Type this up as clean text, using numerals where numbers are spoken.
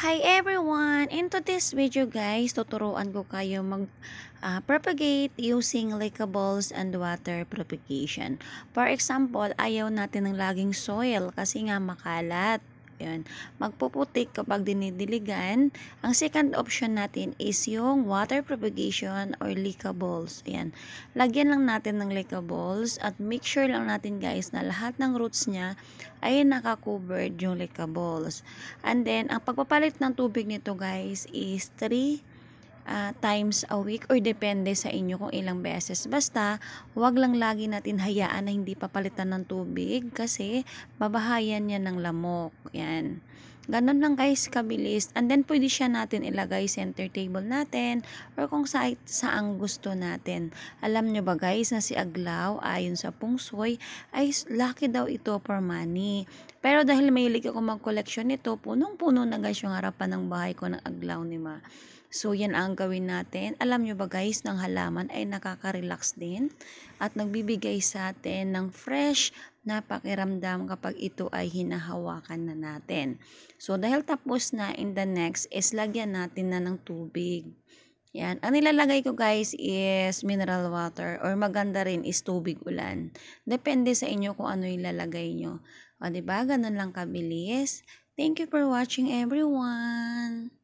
Hi everyone! In today's video guys, tuturuan ko kayo propagate using leakables and water propagation. For example, ayaw natin ng laging soil kasi nga makalat. Yan. Magpuputik kapag dinidiligan. Ang second option natin is yung water propagation or leakables. Yan. Lagyan lang natin ng leakables at make sure lang natin guys na lahat ng roots niya ay naka-covered yung leakables. And then, ang pagpapalit ng tubig nito guys is 3 times a week or depende sa inyo kung ilang beses. Basta, wag lang lagi natin hayaan na hindi papalitan ng tubig kasi babahayan niya ng lamok. Yan. Ganon lang guys, kabilis. And then, pwede siya natin ilagay center table natin or kung saang gusto natin. Alam nyo ba guys na si Aglaw, ayon sa Feng Shui, ay lucky daw ito for money. Pero dahil mahilig ako mag-collection nito, punong-puno na guys yung harapan ng bahay ko ng Aglaw ni Ma. So, yan ang gawin natin. Alam nyo ba guys, ng halaman ay nakaka-relax din at nagbibigay sa atin ng fresh na pakiramdam kapag ito ay hinahawakan na natin. So, dahil tapos na, in the next is lagyan natin na ng tubig. Yan. Ang nilalagay ko guys is mineral water or maganda rin is tubig ulan. Depende sa inyo kung ano ilalagay nyo. O, diba? Ganun lang kabilis. Thank you for watching everyone.